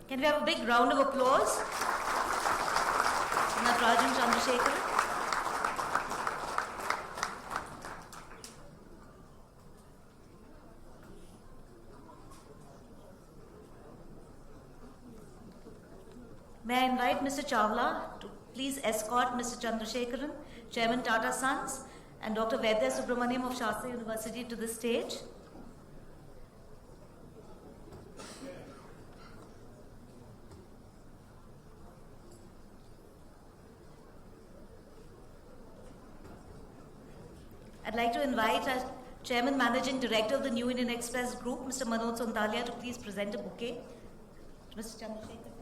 Can we have a big round of applause? Natarajan, Chandrasekaran. May I invite Mr. Chawla to please escort Mr. Chandrasekaran, Chairman Tata Sons, and Dr. Vaidhyasubramaniam of Sastra University to the stage. I'd like to invite our Chairman Managing Director of the New Indian Express Group, Mr. Manoj Sontalia, to please present a bouquet. Mr. Chandrasekaran.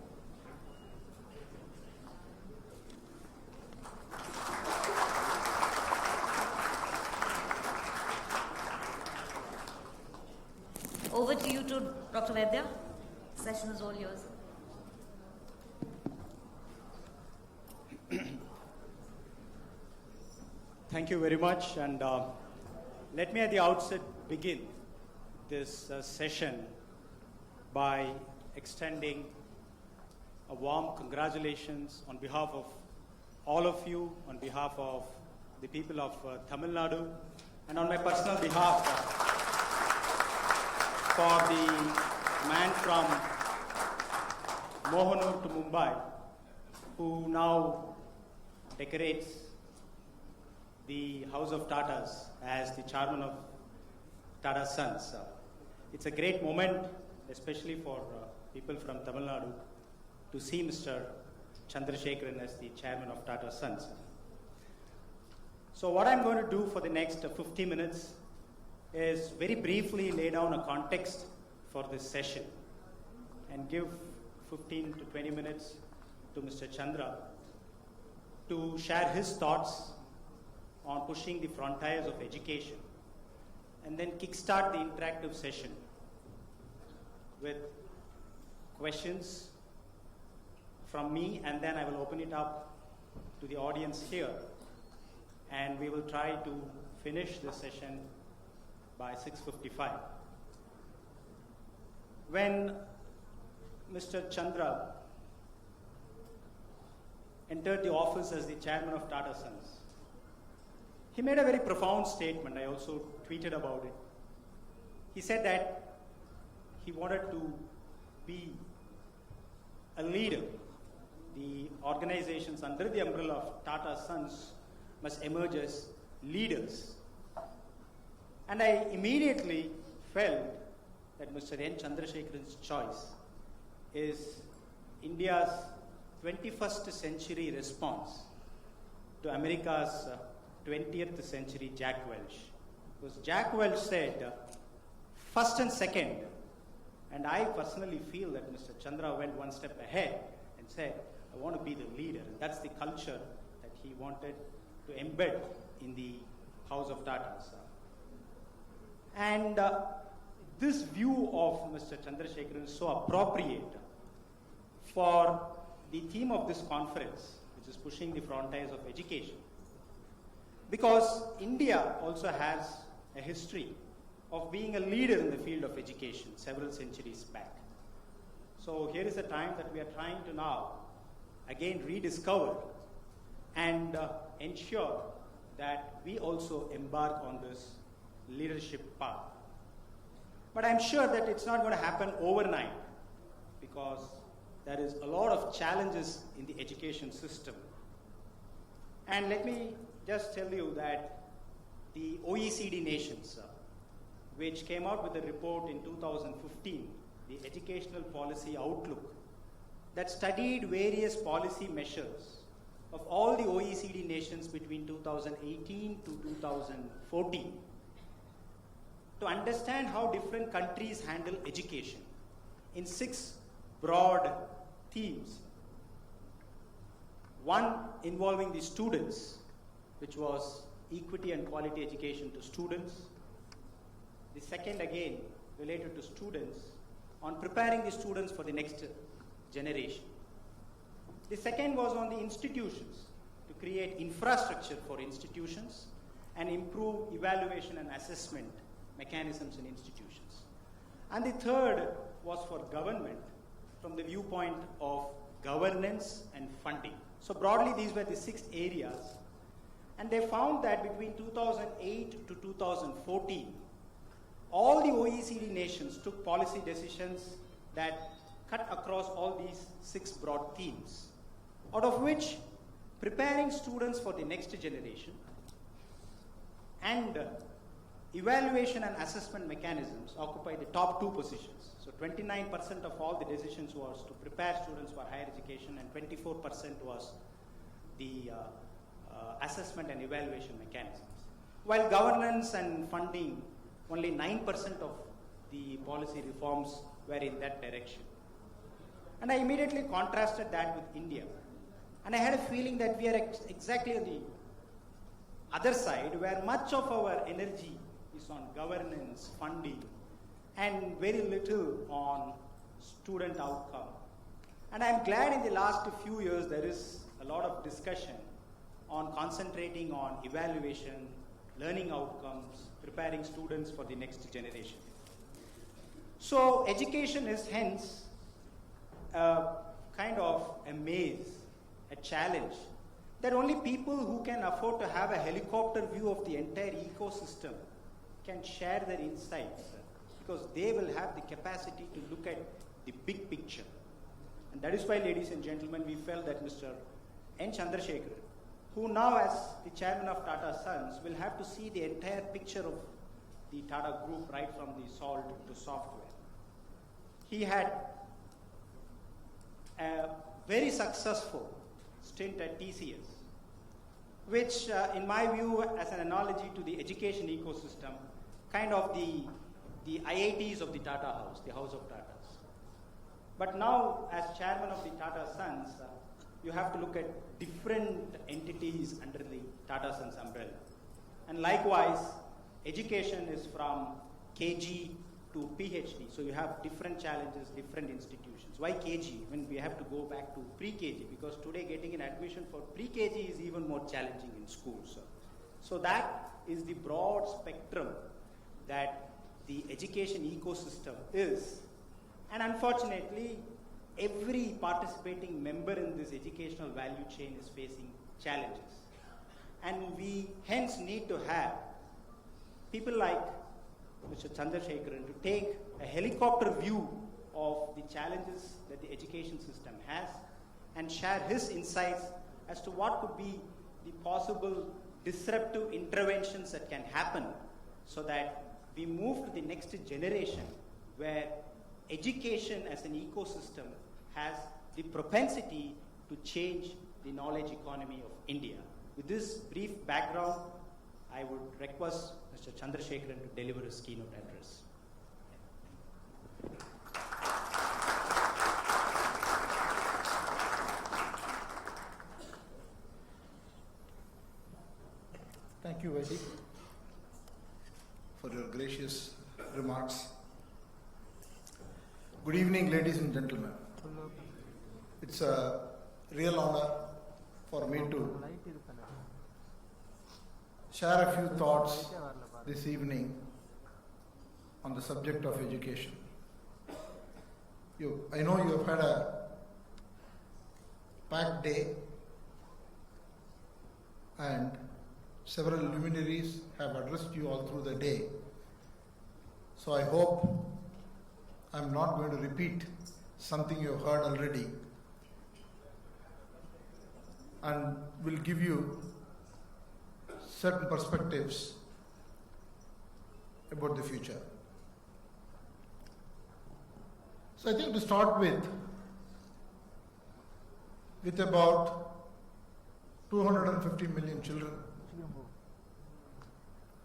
Over to you, Dr. Vaidya. The session is all yours. Thank you very much, and let me at the outset begin this session by extending a warm congratulations on behalf of all of you, on behalf of the people of Tamil Nadu, and on my personal behalf for the man from Mohanur to Mumbai who now decorates the House of Tatas as the chairman of Tata Sons. It's a great moment, especially for people from Tamil Nadu, to see Mr. Chandrasekaran as the chairman of Tata Sons. So what I'm going to do for the next 50 minutes is very briefly lay down a context for this session and give 15 to 20 minutes to Mr. Chandra to share his thoughts on pushing the frontiers of education, and then kickstart the interactive session with questions from me, and then I will open it up to the audience here, and we will try to finish the session by 6:55. When Mr. Chandra entered the office as the chairman of Tata Sons, he made a very profound statement. I also tweeted about it. He said that he wanted to be a leader. The organizations under the umbrella of Tata Sons must emerge as leaders. And I immediately felt that Mr. N. Chandrasekaran's choice is India's 21st century response to America's 20th century Jack Welch. Because Jack Welch said first and second, and I personally feel that Mr. Chandra went one step ahead and said, I want to be the leader. And that's the culture that he wanted to embed in the House of Tatas. And this view of Mr. Chandrasekaran is so appropriate for the theme of this conference, which is pushing the frontiers of education. Because India also has a history of being a leader in the field of education several centuries back. So here is a time that we are trying to now again rediscover and ensure that we also embark on this leadership path. But I'm sure that it's not going to happen overnight, because there is a lot of challenges in the education system. And let me just tell you that the OECD nations, which came out with a report in 2015, the Educational Policy Outlook, that studied various policy measures of all the OECD nations between 2018 to 2014 to understand how different countries handle education in 6 broad themes. One involving the students, which was equity and quality education to students. The second, again, related to students, on preparing the students for the next generation. The second was on the institutions, to create infrastructure for institutions and improve evaluation and assessment mechanisms in institutions. And the third was for government, from the viewpoint of governance and funding. So broadly, these were the 6 areas. And they found that between 2008 to 2014, all the OECD nations took policy decisions that cut across all these 6 broad themes, out of which preparing students for the next generation and evaluation and assessment mechanisms occupy the top 2 positions. So 29% of all the decisions was to prepare students for higher education, and 24% was the assessment and evaluation mechanisms. While governance and funding, only 9% of the policy reforms were in that direction. And I immediately contrasted that with India. And I had a feeling that we are exactly on the other side, where much of our energy is on governance, funding, and very little on student outcome. And I'm glad in the last few years there is a lot of discussion on concentrating on evaluation, learning outcomes, preparing students for the next generation. So education is hence kind of a maze, a challenge, that only people who can afford to have a helicopter view of the entire ecosystem can share their insights, because they will have the capacity to look at the big picture. And that is why, ladies and gentlemen, we felt that Mr. N. Chandrasekaran, who now as the chairman of Tata Sons will have to see the entire picture of the Tata Group right from the salt to software. He had a very successful stint at TCS, which in my view, as an analogy to the education ecosystem, kind of the IITs of the Tata House, the House of Tatas. But now, as chairman of the Tata Sons, you have to look at different entities under the Tata Sons umbrella. And likewise, education is from KG to PhD. So you have different challenges, different institutions. Why KG? When we have to go back to pre-KG, because today getting an admission for pre-KG is even more challenging in schools. So that is the broad spectrum that the education ecosystem is. And unfortunately, every participating member in this educational value chain is facing challenges. And we hence need to have people like Mr. Chandrasekaran to take a helicopter view of the challenges that the education system has and share his insights as to what could be the possible disruptive interventions that can happen so that we move to the next generation where education as an ecosystem has the propensity to change the knowledge economy of India. With this brief background, I would request Mr. Chandrasekaran to deliver his keynote address. Thank you, Vaidhi, for your gracious remarks. Good evening, ladies and gentlemen. It's a real honor for me to share a few thoughts this evening on the subject of education. I know you have had a packed day and several luminaries have addressed you all through the day. So I hope I'm not going to repeat something you have heard already, and will give you certain perspectives about the future. So I think to start with about 250 million children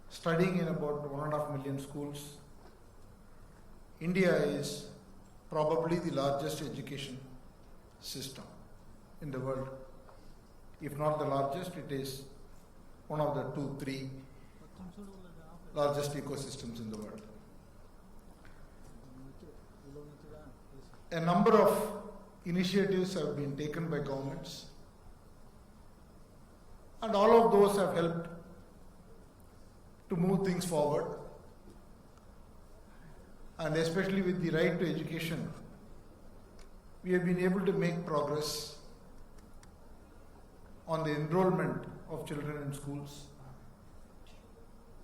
studying in about 1.5 million schools, India is probably the largest education system in the world. If not the largest, it is one of the 2-3 largest ecosystems in the world. A number of initiatives have been taken by governments, and all of those have helped to move things forward, and especially with the right to education we have been able to make progress on the enrollment of children in schools,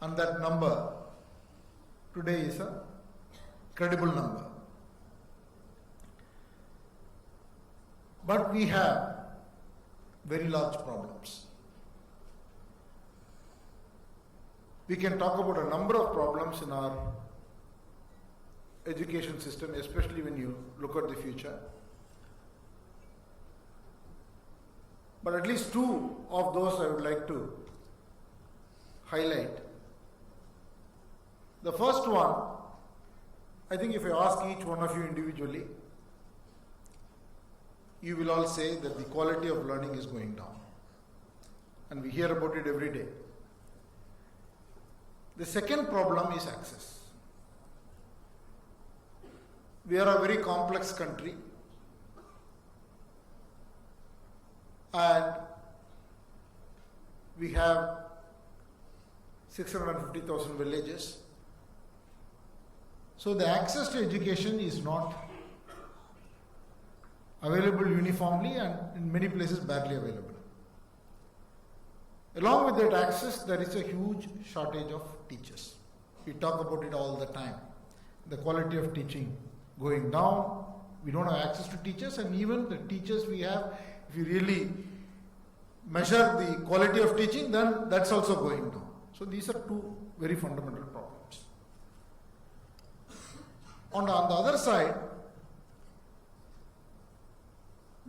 and that number today is a credible number. But we have very large problems. We can talk about a number of problems in our education system, especially when you look at the future. But at least two of those I would like to highlight. The first one, I think if I ask each one of you individually, you will all say that the quality of learning is going down. And we hear about it every day. The second problem is access. We are a very complex country, and we have 650,000 villages. So the access to education is not available uniformly, and in many places barely available. Along with that access, there is a huge shortage of teachers. We talk about it all the time. The quality of teaching going down, we don't have access to teachers, and even the teachers we have, if you really measure the quality of teaching, then that's also going down. So these are two very fundamental problems. On the other side,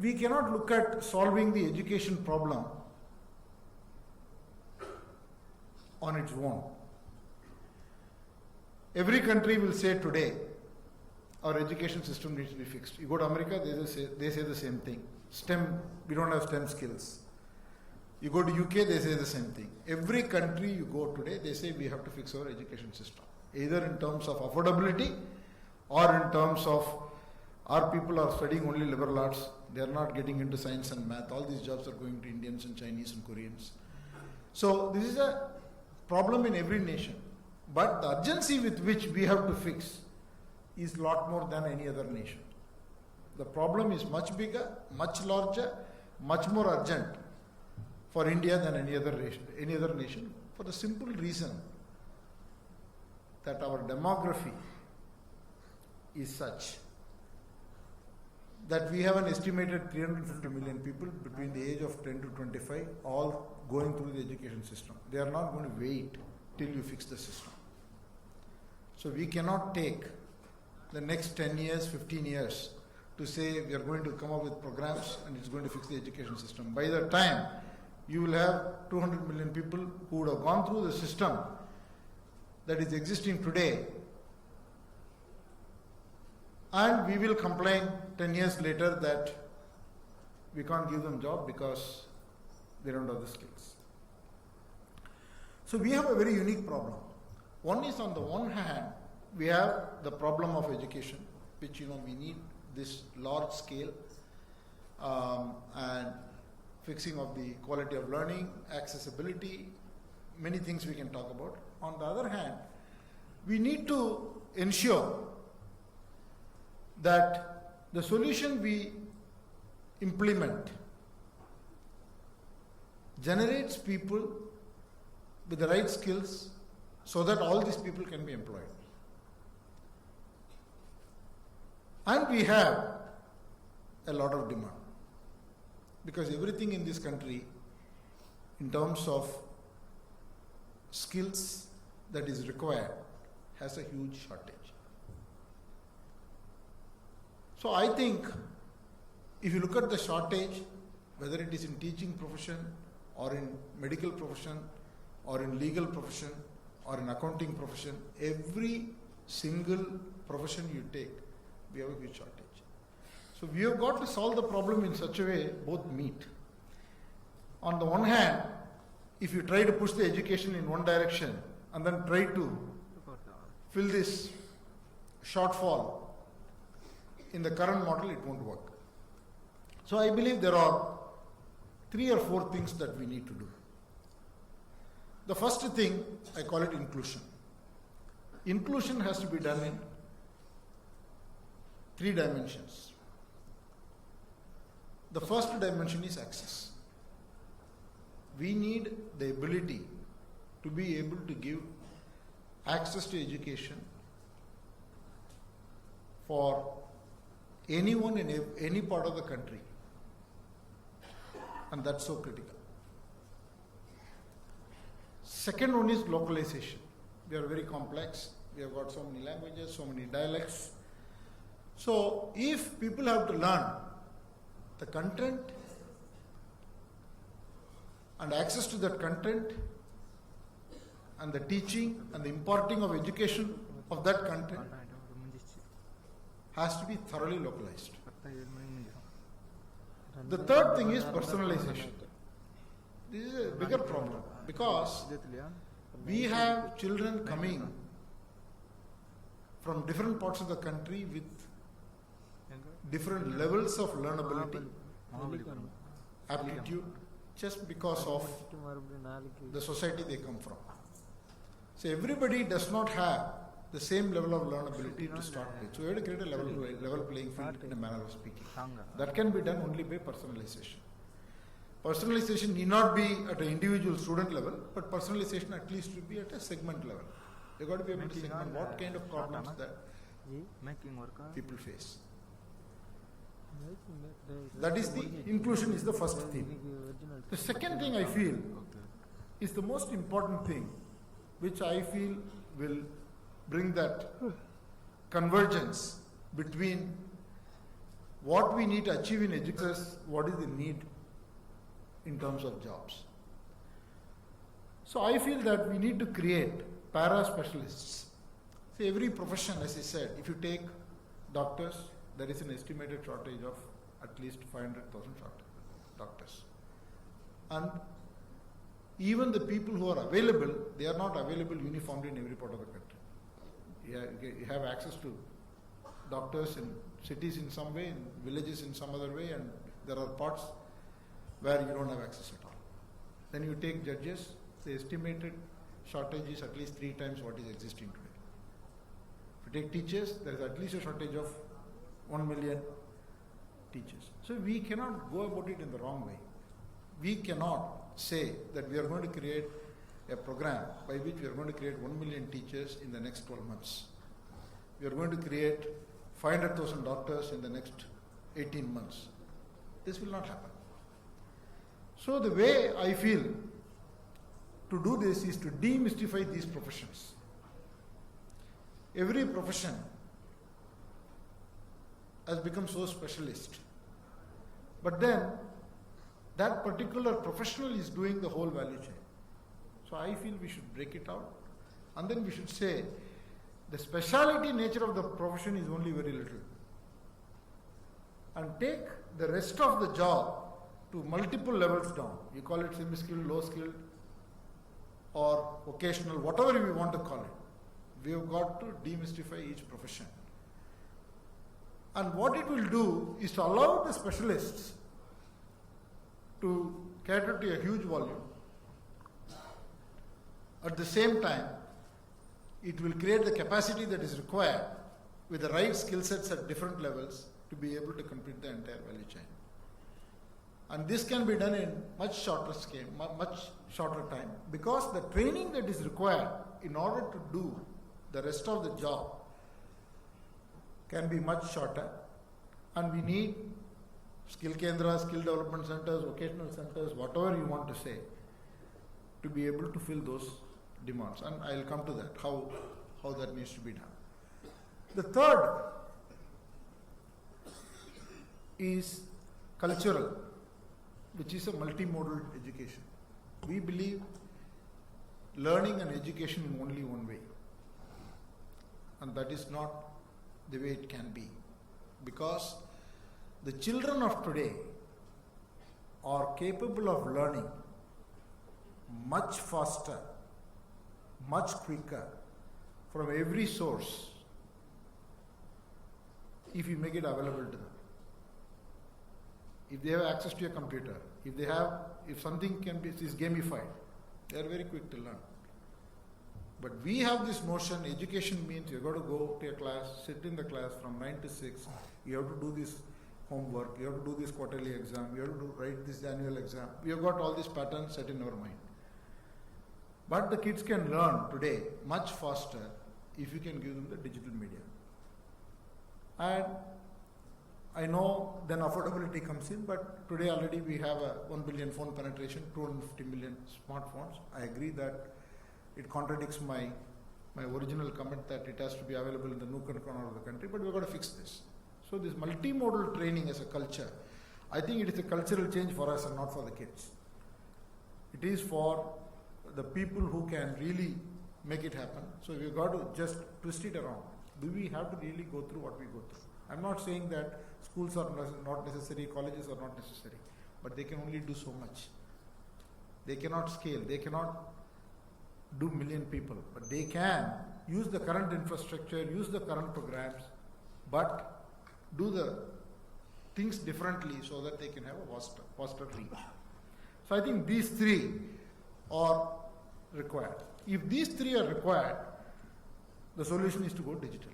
we cannot look at solving the education problem on its own. Every country will say today, our education system needs to be fixed. You go to America, they say the same thing. STEM, we don't have STEM skills. You go to UK, they say the same thing. Every country you go today, they say we have to fix our education system. Either in terms of affordability or in terms of our people are studying only liberal arts. They are not getting into science and math. All these jobs are going to Indians and Chinese and Koreans. So this is a problem in every nation. But the urgency with which we have to fix is a lot more than any other nation. The problem is much bigger, much larger, much more urgent for India than any other nation, for the simple reason that our demography is such that we have an estimated 350 million people between the age of 10 to 25 all going through the education system. They are not going to wait till you fix the system. So we cannot take the next 10 years, 15 years to say we are going to come up with programs and it's going to fix the education system. By the time you will have 200 million people who would have gone through the system that is existing today, and we will complain 10 years later that we can't give them job because they don't have the skills. So we have a very unique problem. One is, on the one hand, we have the problem of education, which we need this large scale and fixing of the quality of learning, accessibility, many things we can talk about. On the other hand, we need to ensure that the solution we implement generates people with the right skills so that all these people can be employed. And we have a lot of demand, because everything in this country in terms of skills that is required has a huge shortage. So I think if you look at the shortage, whether it is in teaching profession or in medical profession or in legal profession or in accounting profession, every single profession you take, we have a huge shortage. So we have got to solve the problem in such a way both meet. On the one hand, if you try to push the education in one direction and then try to fill this shortfall in the current model, it won't work. So I believe there are 3 or 4 things that we need to do. The first thing, I call it inclusion. Inclusion has to be done in 3 dimensions. the first dimension is access. We need the ability to be able to give access to education for anyone in any part of the country. And that's so critical. Second one is localization. We are very complex. We have got so many languages, so many dialects. So if people have to learn the content and access to that content and the teaching and the imparting of education of that content has to be thoroughly localized. The third thing is personalization. This is a bigger problem because we have children coming from different parts of the country with different levels of learnability, aptitude, just because of the society they come from. So everybody does not have the same level of learnability to start with. So we have to create a level playing field in a manner of speaking. That can be done only by personalization. Personalization need not be at an individual student level, but personalization at least should be at a segment level. You've got to be able to segment what kind of problems that people face. That is the inclusion is the first thing. The second thing I feel is the most important thing, which I feel will bring that convergence between what we need to achieve in education, what is the need in terms of jobs. So I feel that we need to create para-specialists. See, every profession, as I said, if you take doctors, there is an estimated shortage of at least 500,000 doctors. And even the people who are available, they are not available uniformly in every part of the country. You have access to doctors in cities in some way, in villages in some other way, and there are parts where you don't have access at all. Then you take judges, the estimated shortage is at least 3 times what is existing today. If you take teachers, there is at least a shortage of 1 million teachers. So we cannot go about it in the wrong way. We cannot say that we are going to create a program by which we are going to create 1 million teachers in the next 12 months. We are going to create 500,000 doctors in the next 18 months. This will not happen. So the way I feel to do this is to demystify these professions. Every profession has become so specialist. But then that particular professional is doing the whole value chain. So I feel we should break it out, and then we should say the speciality nature of the profession is only very little, and take the rest of the job to multiple levels down. You call it semi-skilled, low-skilled, or vocational, whatever we want to call it. We have got to demystify each profession. And what it will do is to allow the specialists to cater to a huge volume. At the same time, it will create the capacity that is required with the right skill sets at different levels to be able to complete the entire value chain. And this can be done in much shorter time, because the training that is required in order to do the rest of the job can be much shorter, and we need skill kendras, skill development centers, vocational centers, whatever you want to say, to be able to fill those demands. And I will come to that, how that needs to be done. The third is cultural, which is a multimodal education. We believe learning and education in only one way, and that is not the way it can be, because the children of today are capable of learning much faster, much quicker from every source if you make it available to them. If they have access to a computer, if something is gamified, they are very quick to learn. But we have this notion, education means you've got to go to a class, sit in the class from 9 to 6, you have to do this homework, you have to do this quarterly exam, you have to write this annual exam. We have got all these patterns set in our mind. But the kids can learn today much faster if you can give them the digital media. And I know then affordability comes in, but today already we have a 1 billion phone penetration, 250 million smartphones. I agree that it contradicts my original comment that it has to be available in the nook and corner of the country, but we've got to fix this. So this multimodal training as a culture, I think it is a cultural change for us and not for the kids. It is for the people who can really make it happen. So we've got to just twist it around. Do we have to really go through what we go through? I'm not saying that schools are not necessary, colleges are not necessary, but they can only do so much. They cannot scale, they cannot do million people, but they can use the current infrastructure, use the current programs, but do the things differently so that they can have a vaster reach. So I think these three are required. If these three are required, the solution is to go digital.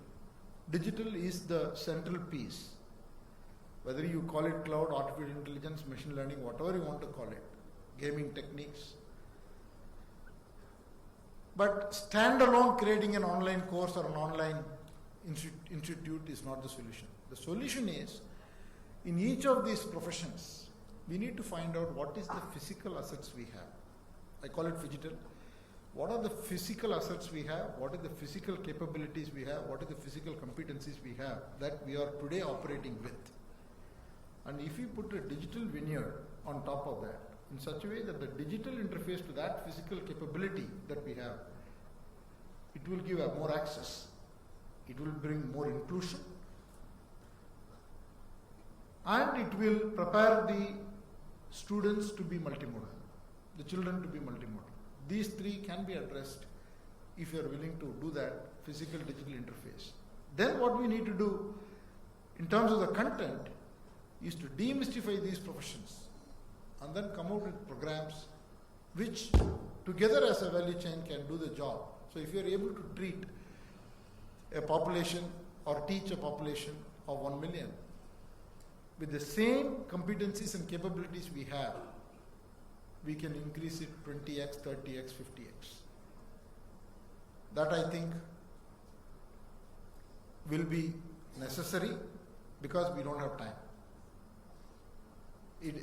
Digital is the central piece. Whether you call it cloud, artificial intelligence, machine learning, whatever you want to call it, gaming techniques. But standalone creating an online course or an online institute is not the solution. The solution is, in each of these professions, we need to find out what is the physical assets we have. I call it phygital. What are the physical assets we have? What are the physical capabilities we have? What are the physical competencies we have that we are today operating with? And if you put a digital veneer on top of that, in such a way that the digital interface to that physical capability that we have, it will give more access. It will bring more inclusion. And it will prepare the students to be multimodal, the children to be multimodal. These three can be addressed if you are willing to do that physical digital interface. Then what we need to do in terms of the content is to demystify these professions and then come out with programs which together as a value chain can do the job. So if you are able to treat a population or teach a population of 1 million with the same competencies and capabilities we have, we can increase it 20x, 30x, 50x. That I think will be necessary because we don't have time.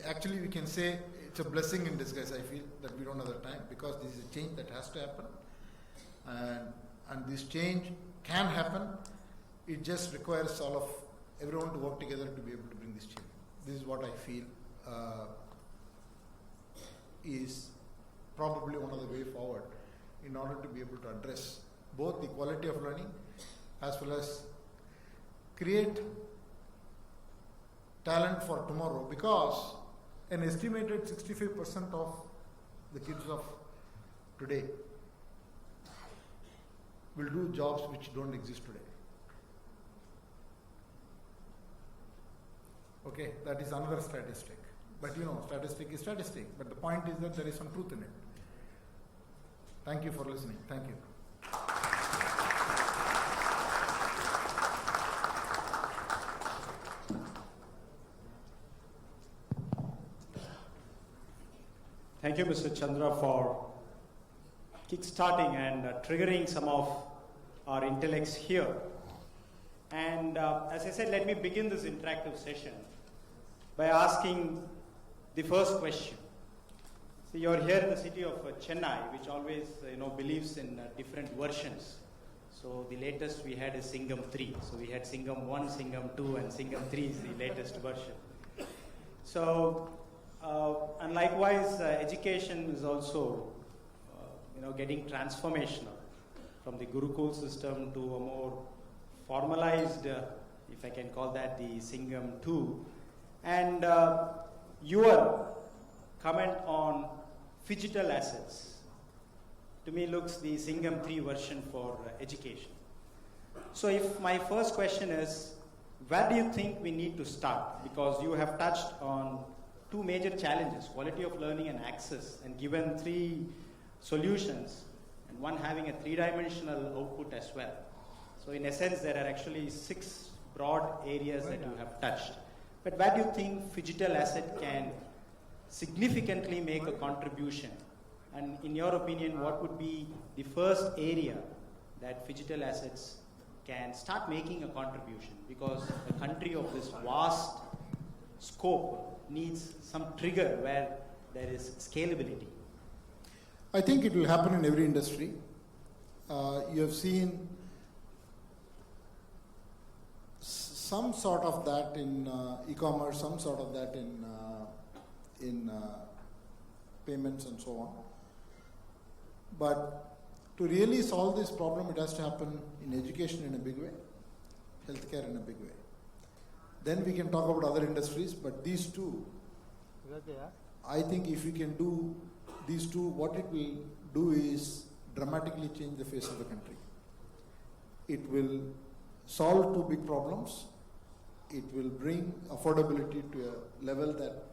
Actually, we can say it's a blessing in disguise, I feel, that we don't have the time because this is a change that has to happen. And this change can happen. It just requires everyone to work together to be able to bring this change. This is what I feel is probably one of the way forward in order to be able to address both the quality of learning as well as create talent for tomorrow, because an estimated 65% of the kids of today will do jobs which don't exist today. Okay, that is another statistic. But statistic is statistic. But the point is that there is some truth in it. Thank you for listening. Thank you. Thank you, Mr. Chandra, for kickstarting and triggering some of our intellects here. And as I said, let me begin this interactive session by asking the first question. So you're here in the city of Chennai, which always believes in different versions. So the latest we had is Singham 3. So we had Singham 1, Singham 2, and Singham 3 is the latest version. So, and likewise, education is also, getting transformational from the Gurukul system to a more formalized, if I can call that the Singham 2. And your comment on phygital assets, to me, looks the Singham 3 version for education. So if my first question is, where do you think we need to start? Because you have touched on two major challenges, quality of learning and access, and given three solutions, and one having a three-dimensional output as well. So in essence, there are actually 6 broad areas that you have touched. But where do you think phygital asset can significantly make a contribution? And in your opinion, what would be the first area that phygital assets can start making a contribution? Because a country of this vast scope needs some trigger where there is scalability. I think it will happen in every industry. You have seen some sort of that in e-commerce, some sort of that in payments and so on. But to really solve this problem, it has to happen in education in a big way, healthcare in a big way. Then we can talk about other industries, but these two, I think if we can do these two, what it will do is dramatically change the face of the country. It will solve two big problems. It will bring affordability to a level that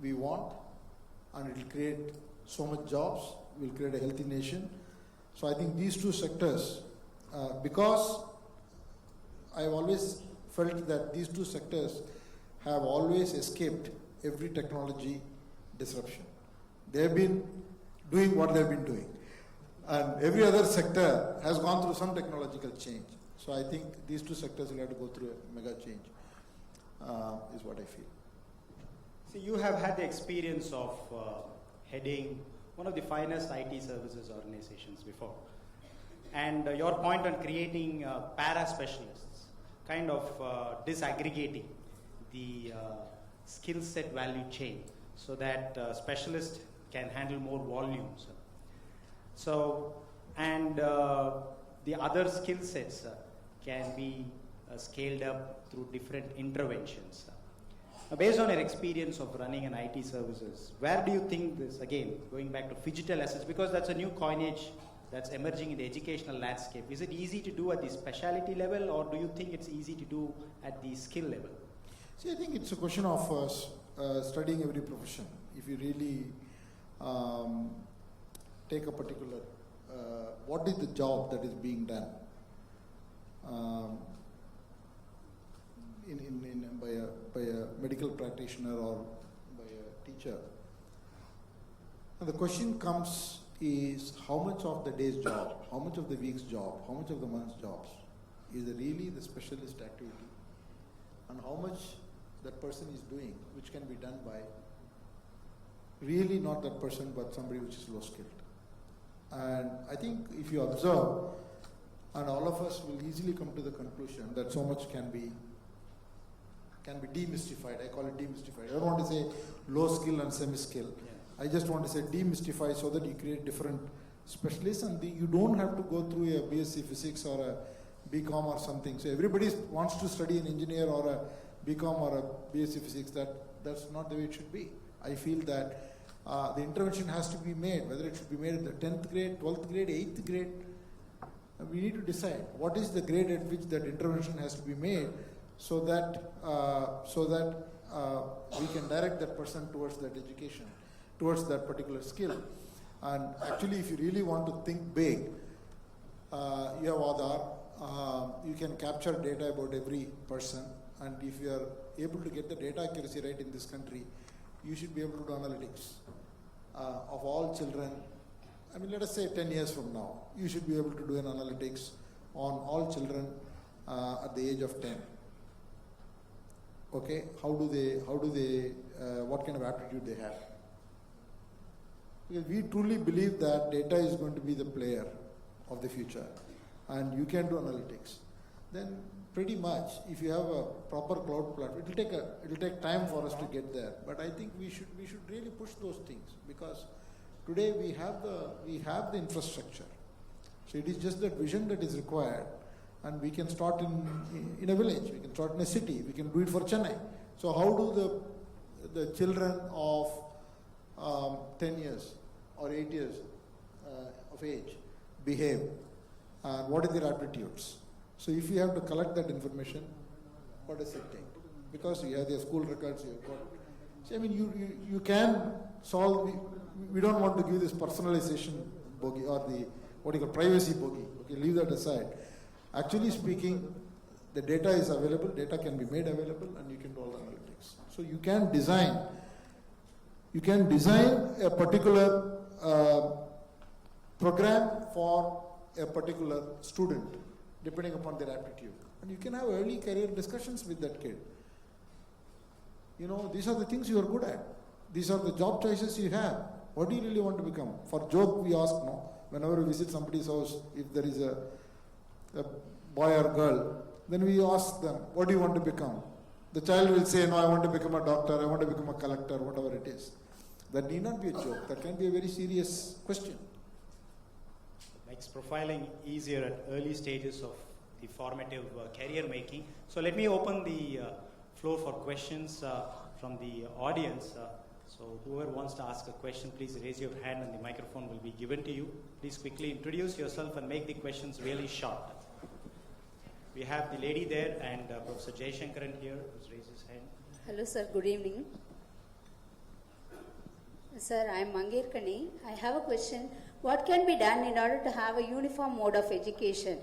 we want, and it will create so much jobs, will create a healthy nation. So I think these two sectors, because I've always felt that these two sectors have always escaped every technology disruption. They've been doing what they've been doing. And every other sector has gone through some technological change. So I think these two sectors will have to go through a mega change, is what I feel. So you have had the experience of heading one of the finest IT services organizations before. And your point on creating para-specialists, kind of disaggregating the skill set value chain so that specialists can handle more volumes. So, and the other skill sets can be scaled up through different interventions. Based on your experience of running an IT services, where do you think this, again, going back to phygital assets, because that's a new coinage that's emerging in the educational landscape, is it easy to do at the specialty level, or do you think it's easy to do at the skill level? See, I think it's a question of studying every profession. If you really take a particular, what is the job that is being done by a medical practitioner or by a teacher. And the question comes is how much of the day's job, how much of the week's job, how much of the month's jobs is really the specialist activity, and how much that person is doing which can be done by really not that person but somebody which is low skilled. And I think if you observe, and all of us will easily come to the conclusion that so much can be demystified. I call it demystified. I don't want to say low skill and semi-skill. Yeah. I just want to say demystify so that you create different specialists, and you don't have to go through a BSc physics or a BCom or something. So everybody wants to study an engineer or a BCom or a BSc physics. That's not the way it should be. I feel that the intervention has to be made, whether it should be made at the 10th grade, 12th grade, 8th grade. We need to decide what is the grade at which that intervention has to be made, so that we can direct that person towards that education, towards that particular skill. And actually, if you really want to think big, you have Aadhaar, you can capture data about every person, and if you are able to get the data accuracy right in this country, you should be able to do analytics of all children. I mean, let us say 10 years from now, you should be able to do an analytics on all children at the age of 10. Okay, what kind of aptitude they have. Because we truly believe that data is going to be the player of the future, and you can do analytics. Then pretty much, if you have a proper cloud platform, it'll take time for us to get there. But I think we should really push those things, because today we have the infrastructure. So it is just that vision that is required, and we can start in a village, we can start in a city, we can do it for Chennai. So how do the children of 10 years or 8 years of age behave, and what are their aptitudes? So if you have to collect that information, what does it take? Because you have their school records, you have got. So I mean, you can solve. We don't want to give this personalization bogey or the what you call privacy bogey. Okay, leave that aside. Actually speaking, the data is available. Data can be made available, and you can do all the analytics. subjects. So you can design a particular program for a particular student depending upon their aptitude. And you can have early career discussions with that kid. You know, these are the things you are good at. These are the job choices you have. What do you really want to become? For joke, we ask, no, whenever we visit somebody's house, if there is a boy or girl, then we ask them, what do you want to become? The child will say, no, I want to become a doctor, I want to become a collector, whatever it is. That need not be a joke. That can be a very serious question. Makes profiling easier at early stages of the formative career making. So let me open the floor for questions from the audience. So whoever wants to ask a question, please raise your hand and the microphone will be given to you. Please quickly introduce yourself and make the questions really short. We have the lady there and Professor Jayashankaran here who's raised his hand. Hello sir, good evening. Sir, I am Mangir Kani. I have a question. What can be done in order to have a uniform mode of education?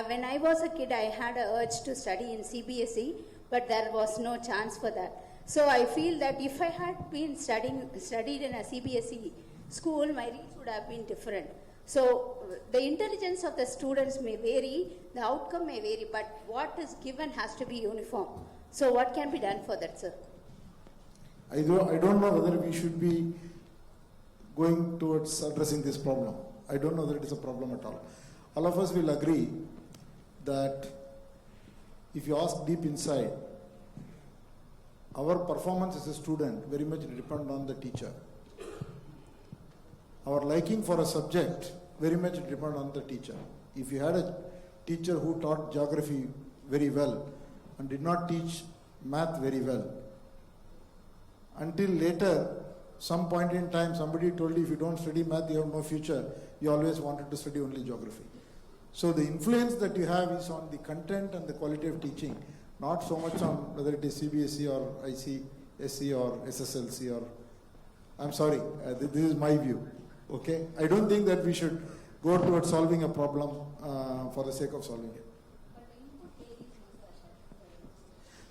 When I was a kid, I had an urge to study in CBSE, but there was no chance for that. So I feel that if I had been studied in a CBSE school, my reach would have been different. So the intelligence of the students may vary, the outcome may vary, but what is given has to be uniform. So what can be done for that, sir? I don't know whether we should be going towards addressing this problem. I don't know that it is a problem at all. All of us will agree that if you ask deep inside, our performance as a student very much depends on the teacher. Our liking for a subject very much depends on the teacher. If you had a teacher who taught geography very well and did not teach math very well, until later, some point in time, somebody told you if you don't study math, you have no future. You always wanted to study only geography. So the influence that you have is on the content and the quality of teaching, not so much on whether it is CBSE or ICSE or SSLC or, I'm sorry, this is my view. Okay? I don't think that we should go towards solving a problem for the sake of solving it.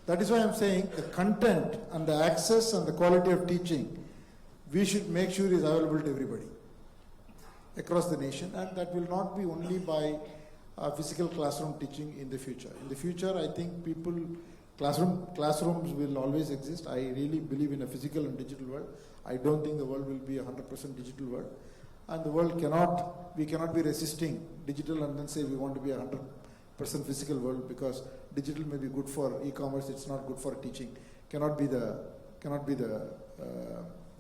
That is why I'm saying the content and the access and the quality of teaching, we should make sure is available to everybody across the nation, and that will not be only by physical classroom teaching in the future. In the future, I think classrooms will always exist. I really believe in a physical and digital world. I don't think the world will be 100% digital world, and the world we cannot be resisting digital and then say we want to be 100% physical world, because digital may be good for e-commerce, it's not good for teaching. Cannot be the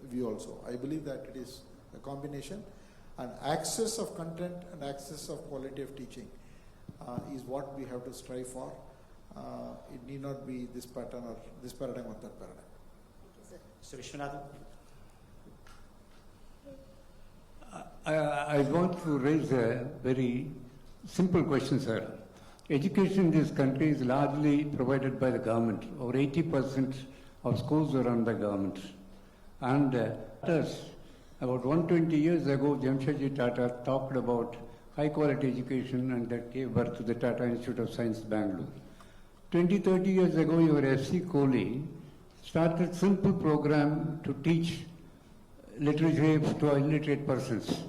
view also. I believe that it is a combination, and access of content and access of quality of teaching is what we have to strive for. It need not be this pattern or this paradigm or that paradigm. Mr. Vishwanathan. I want to raise a very simple question, sir. Education in this country is largely provided by the government. Over 80% of schools are run by government. And about 120 years ago, Jamshedji Tata talked about high quality education, and that gave birth to the Tata Institute of Science, Bangalore. 20-30 years ago, your F.C. Kohli started simple program to teach literature to illiterate persons.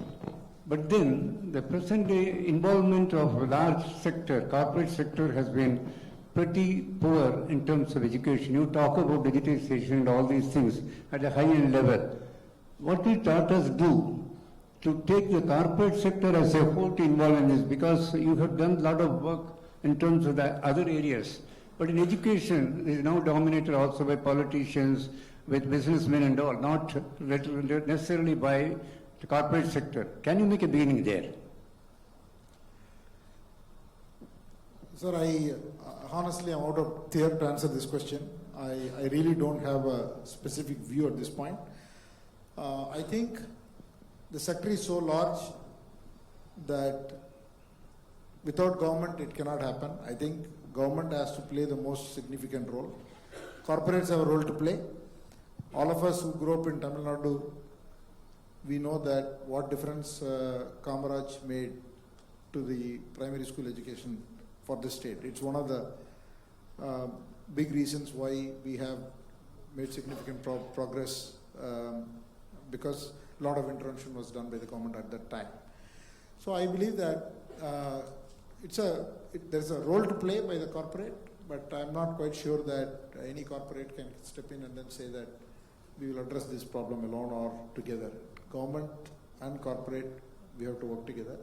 But then the present day involvement of large sector, corporate sector, has been pretty poor in terms of education. You talk about digitization and all these things at a high-end level. What will Tatas do to take the corporate sector as a whole to involve in this? Because you have done a lot of work in terms of the other areas. But in education, it is now dominated also by politicians, with businessmen and all, not necessarily by the corporate sector. Can you make a beginning there? Sir, honestly, I'm out of here to answer this question. I really don't have a specific view at this point. I think the sector is so large that without government it cannot happen. I think government has to play the most significant role. Corporates have a role to play. All of us who grew up in Tamil Nadu, we know that what difference Kamaraj made to the primary school education for the state. It's one of the big reasons why we have made significant progress because a lot of intervention was done by the government at that time. So I believe that there's a role to play by the corporate, but I'm not quite sure that any corporate can step in and then say that we will address this problem alone or together. Government and corporate, we have to work together.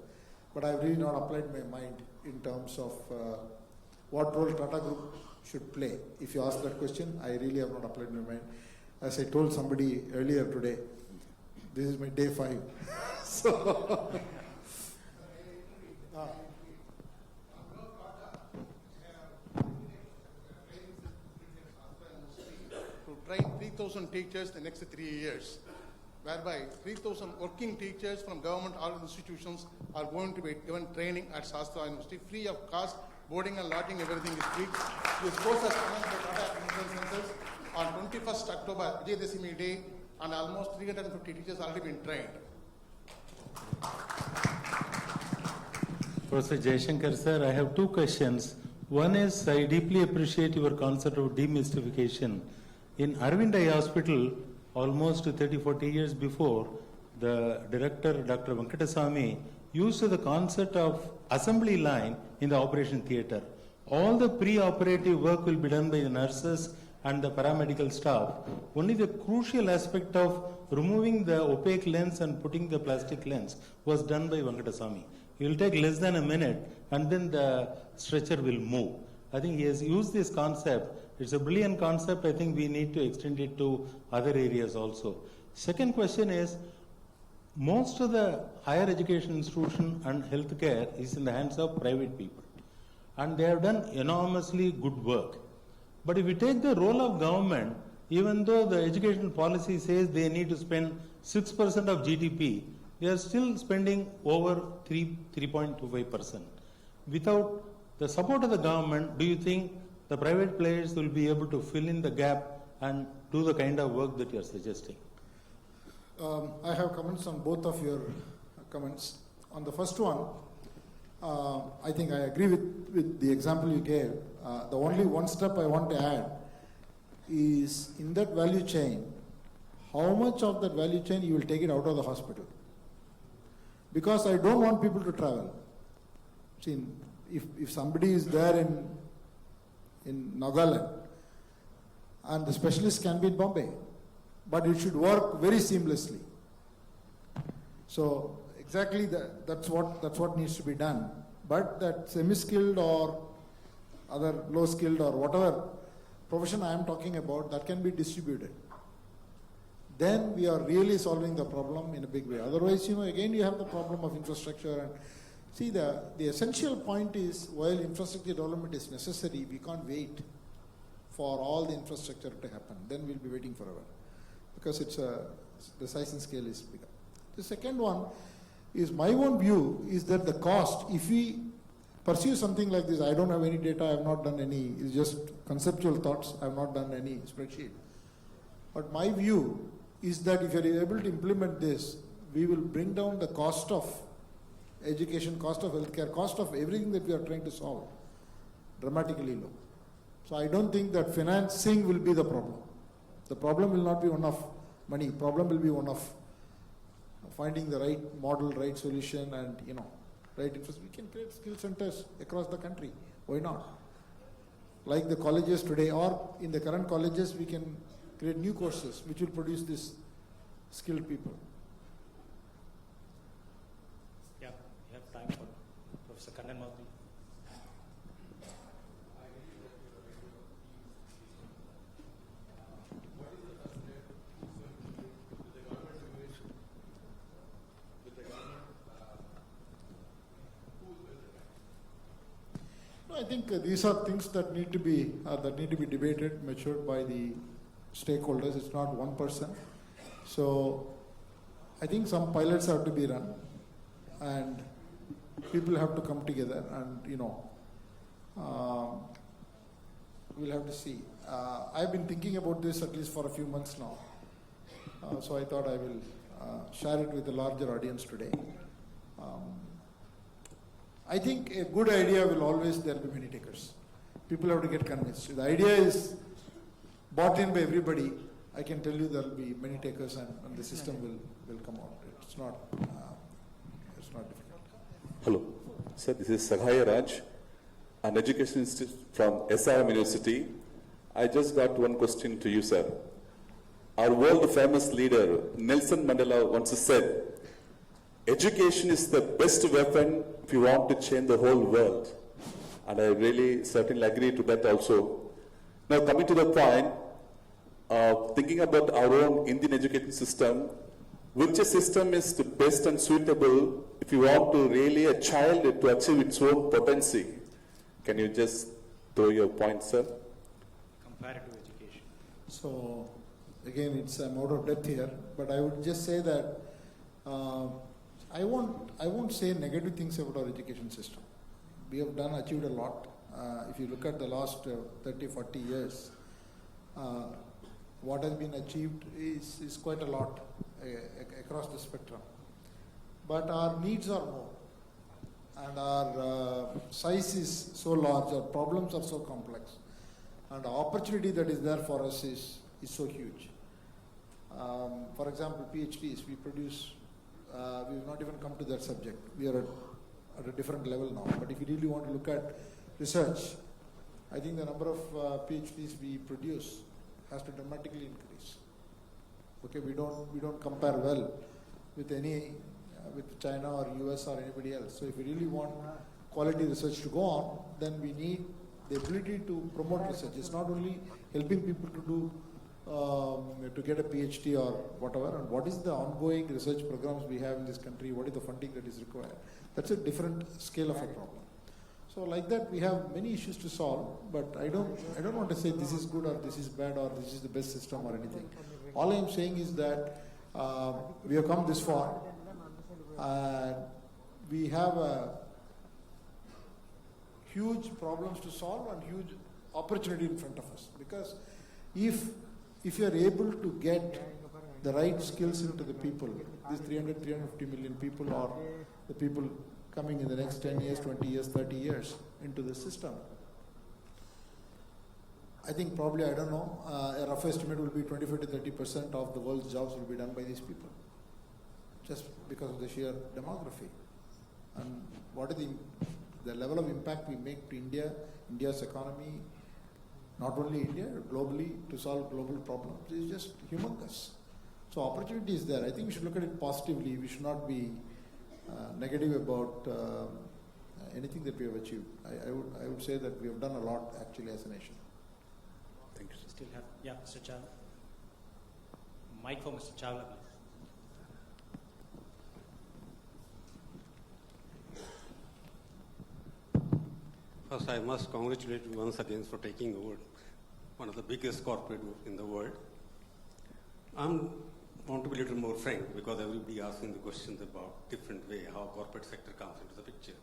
But I've really not applied my mind in terms of what role Tata Group should play. If you ask that question, I really have not applied my mind. As I told somebody earlier today, this is my day 5. So, to train 3,000 teachers the next 3 years, whereby 3,000 working teachers from government or institutions are going to be given training at Sastra University free of cost. Boarding and lodging, everything is free. This course has commenced by Tata Admission Centers on 21st October, Vaidhyasubramaniam Day, and almost 350 teachers already been trained. Professor Jaishankar sir, I have 2 questions. One is, I deeply appreciate your concept of demystification. In Arvind Eye Hospital, almost 30-40 years before, the director, Dr. Venkateswamy, used the concept of assembly line in the operation theatre. All the pre-operative work will be done by the nurses and the paramedical staff. Only the crucial aspect of removing the opaque lens and putting the plastic lens was done by Venkateswamy. It will take less than a minute and then the stretcher will move. I think he has used this concept. It's a brilliant concept. I think we need to extend it to other areas also. Second question is, most of the higher education institution and healthcare is in the hands of private people. And they have done enormously good work. But if you take the role of government, even though the education policy says they need to spend 6% of GDP, they are still spending over 3.25%. Without the support of the government, do you think the private players will be able to fill in the gap and do the kind of work that you are suggesting? I have comments on both of your comments. On the first one, I think I agree with the example you gave. The only one step I want to add is in that value chain, how much of that value chain you will take it out of the hospital? Because I don't want people to travel. See, if somebody is there in Nagaland and the specialist can be in Bombay, but it should work very seamlessly. So exactly that's what needs to be done. But that semi-skilled or other low-skilled or whatever profession I am talking about, that can be distributed. Then we are really solving the problem in a big way. Otherwise, again you have the problem of infrastructure. And see, the essential point is, while infrastructure development is necessary, we can't wait for all the infrastructure to happen. Then we'll be waiting forever, because the size and scale is bigger. The second one is, my own view is that the cost, if we pursue something like this, I don't have any data, I have not done any, it's just conceptual thoughts, I have not done any spreadsheet. But my view is that if you are able to implement this, we will bring down the cost of education, cost of healthcare, cost of everything that we are trying to solve dramatically low. So I don't think that financing will be the problem. The problem will not be one of money. Problem will be one of finding the right model, right solution, and right infrastructure. We can create skill centers across the country. Why not? Like the colleges today, or in the current colleges, we can create new courses which will produce these skilled people. Yeah, we have time for Professor Kannan Maudhi. I think these are things that need to be debated, matured by the stakeholders. It's not one person. So I think some pilots have to be run, and people have to come together, and we'll have to see. I've been thinking about this at least for a few months now, so I thought I will share it with a larger audience today. I think a good idea will always, there will be many takers. People have to get convinced. The idea is bought in by everybody, I can tell you there will be many takers and the system will come out. It's not difficult. Hello, sir. This is Saghaya Raj, an educationist from SRM University. I just got one question to you, sir. Our world famous leader Nelson Mandela once said, "Education is the best weapon if you want to change the whole world." And I really certainly agree to that also. Now coming to the point, thinking about our own Indian education system, which system is the best and suitable if you want to really a child to achieve its own potency? Can you just throw your point, sir? Comparative education. So, again, I'm out of depth here, but I would just say that I won't say negative things about our education system. We have achieved a lot. If you look at the last 30, 40 years, what has been achieved is quite a lot across the spectrum. But our needs are more, and our size is so large, our problems are so complex, and the opportunity that is there for us is so huge. For example, PhDs, we produce, we've not even come to that subject. We are at a different level now. But if you really want to look at research, I think the number of PhDs we produce has to dramatically increase. Okay, we don't compare well with with China or US or anybody else. So if we really want quality research to go on, then we need the ability to promote research. It's not only helping people to do to get a PhD or whatever, and what is the ongoing research programs we have in this country, what is the funding that is required. That's a different scale of a problem. So like that, we have many issues to solve, but I don't want to say this is good or this is bad or this is the best system or anything. All I'm saying is that we have come this far, and we have huge problems to solve and huge opportunity in front of us. Because if you are able to get the right skills into the people, these 350 million people, or the people coming in the next 10 years, 20 years, 30 years into the system, I think probably, I don't know, a rough estimate will be 25 to 30% of the world's jobs will be done by these people, just because of the sheer demography. And what is the level of impact we make to India's economy, not only India, globally, to solve global problems, is just humongous. So opportunity is there. I think we should look at it positively. We should not be negative about anything that we have achieved. I would say that we have done a lot actually as a nation. Thank you. Still have, Mr. Chawla. Mic for Mr. Chawla, please. First, I must congratulate you once again for taking over one of the biggest corporate in the world. I want to be a little more frank because everybody asking the questions about different way how corporate sector comes into the picture.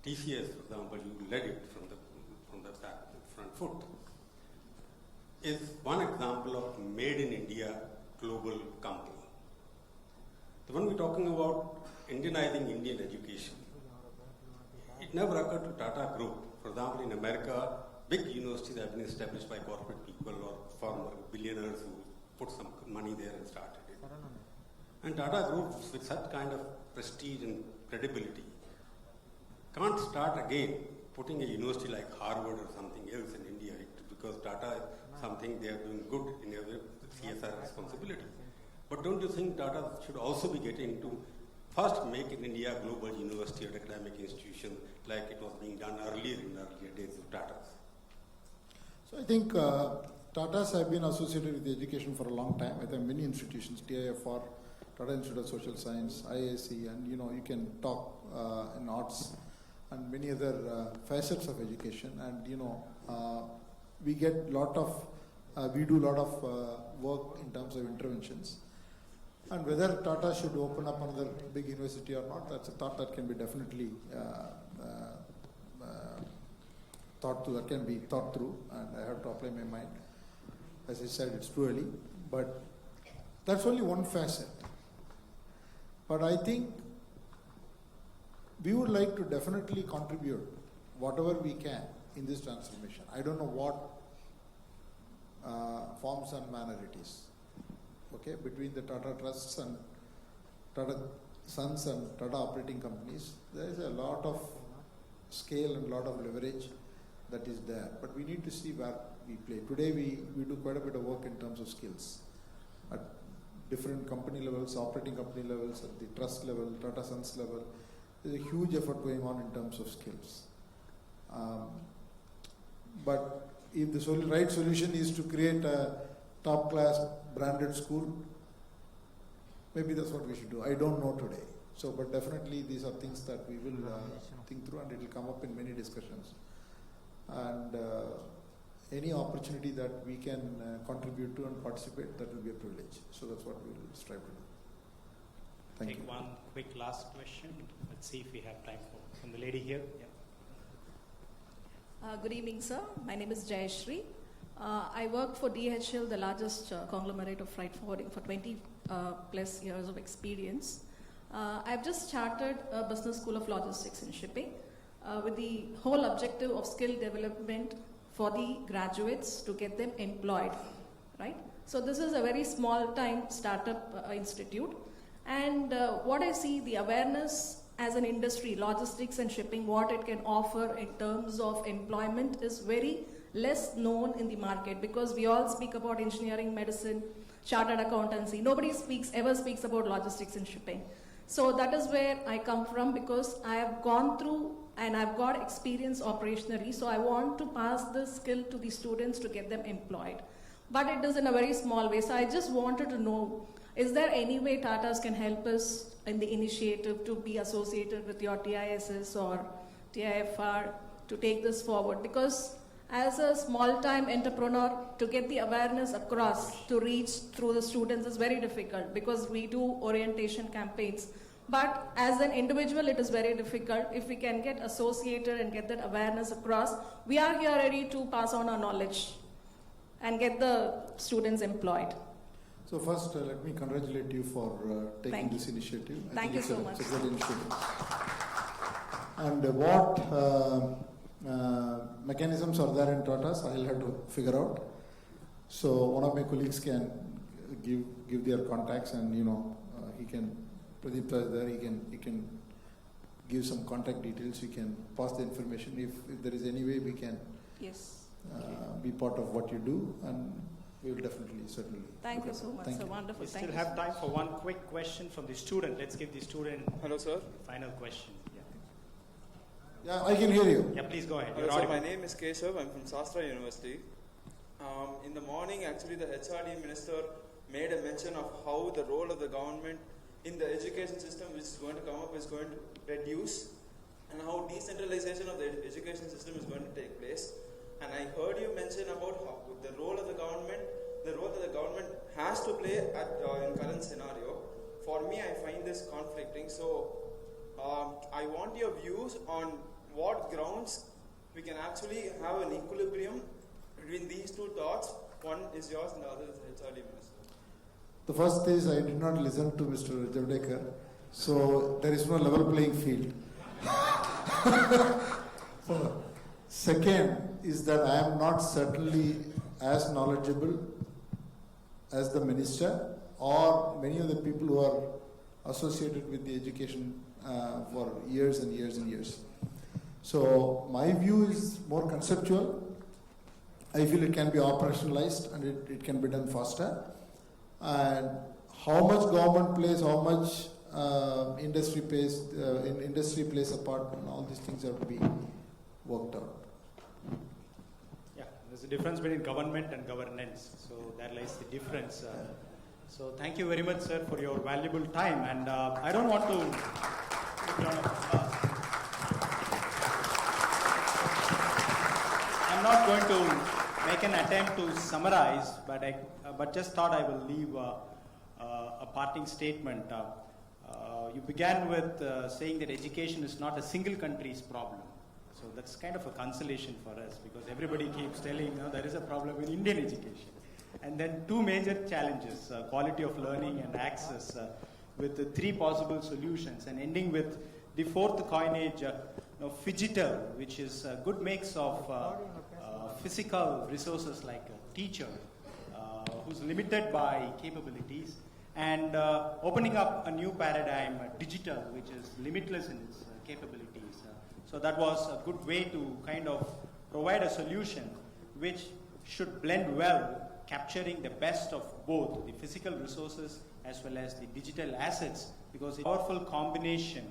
TCS, for example, you led it from the front foot, is one example of made in India global company. The one we're talking about Indianizing Indian education. It never occurred to Tata Group. For example, in America, big universities have been established by corporate people or former billionaires who put some money there and started it. And Tata Group, with such kind of prestige and credibility, can't start again putting a university like Harvard or something else in India, because Tata is something they are doing good in a CSR responsibility. But don't you think Tata should also be getting into first make in India a global university or academic institution like it was being done earlier in the earlier days of Tata's? So I think Tatas have been associated with education for a long time. I think many institutions, TIFR, Tata Institute of Social Science, IISc, and you can talk in arts and many other facets of education. And we get we do a lot of work in terms of interventions. And whether Tata should open up another big university or not, that's a thought that can be definitely thought through, and I have to apply my mind. As I said, it's too early, but that's only one facet. But I think we would like to definitely contribute whatever we can in this transformation. I don't know what forms and manner it is. Okay, between the Tata Trusts and Tata Sons and Tata operating companies, there is a lot of scale and a lot of leverage that is there. But we need to see where we play. Today we do quite a bit of work in terms of skills. At different company levels, operating company levels, at the trust level, Tata Sons level, there's a huge effort going on in terms of skills. But if the right solution is to create a top class branded school, maybe that's what we should do. I don't know today. So, but definitely these are things that we will think through, and it will come up in many discussions. And any opportunity that we can contribute to and participate, that will be a privilege. So that's what we will strive to do. Thank you. Take one quick last question. Let's see if we have time for from the lady here. Yeah. Good evening, sir. My name is Jayashri. I worked for DHL, the largest conglomerate of freight forwarding, for 20 plus years of experience. I've just chartered a business school of logistics and shipping with the whole objective of skill development for the graduates to get them employed, right? So this is a very small time startup institute. And what I see, the awareness as an industry, logistics and shipping, what it can offer in terms of employment is very less known in the market, because we all speak about engineering, medicine, chartered accountancy. Nobody ever speaks about logistics and shipping. So that is where I come from, because I have gone through and I've got experience operationally. So I want to pass this skill to the students to get them employed. But it is in a very small way. So I just wanted to know, is there any way Tatas can help us in the initiative to be associated with your TISS or TIFR to take this forward? Because as a small-time entrepreneur, to get the awareness across, to reach through the students is very difficult, because we do orientation campaigns. But as an individual, it is very difficult. If we can get associated and get that awareness across, we are here ready to pass on our knowledge and get the students employed. So first, let me congratulate you for taking this initiative. Thank you so much. It's a good initiative. And what mechanisms are there in Tatas, I'll have to figure out. So one of my colleagues can give their contacts, and he can, Pradeep is there, he can give some contact details. We can pass the information. If there is any way we can be part of what you do, and we will definitely, certainly. Thank you so much, sir. Wonderful. We still have time for one quick question from the student. Let's give the student sir. Final question. Yeah, I can hear you. Yeah, please go ahead. Hello, sir. My name is Keshav. I'm from Sastra University. In the morning, actually, the HRD minister made a mention of how the role of the government in the education system, which is going to come up, is going to reduce, and how decentralization of the education system is going to take place. And I heard you mention about how the role of the government, the role that the government has to play in current scenario. For me, I find this conflicting. So I want your views on what grounds we can actually have an equilibrium between these two thoughts. One is yours and the other is the HRD minister. The first is, I did not listen to Mr. Javadekar, so there is no level playing field. So, second is that I am not certainly as knowledgeable as the minister or many of the people who are associated with the education for years and years and years. So my view is more conceptual. I feel it can be operationalized and it can be done faster. And how much government plays, how much industry plays a part, and all these things have to be worked out. Yeah, there's a difference between government and governance. So that lies the difference. So thank you very much, sir, for your valuable time. And I don't want to... I'm not going to make an attempt to summarize, but just thought I will leave a parting statement. You began with saying that education is not a single country's problem. So that's kind of a consolation for us, because everybody keeps telling there is a problem in Indian education. And then two major challenges, quality of learning and access, with the three possible solutions, and ending with the fourth coinage, phygital, which is a good mix of physical resources like a teacher, who's limited by capabilities, and opening up a new paradigm, digital, which is limitless in its capabilities. So that was a good way to kind of provide a solution which should blend well, capturing the best of both the physical resources as well as the digital assets, because in powerful combination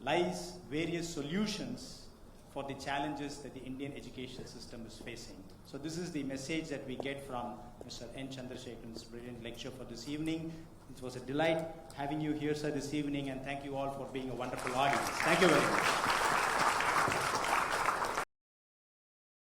lies various solutions for the challenges that the Indian education system is facing. So this is the message that we get from Mr. N. Chandrasekaran's brilliant lecture for this evening. It was a delight having you here, sir, this evening, and thank you all for being a wonderful audience. Thank you very much.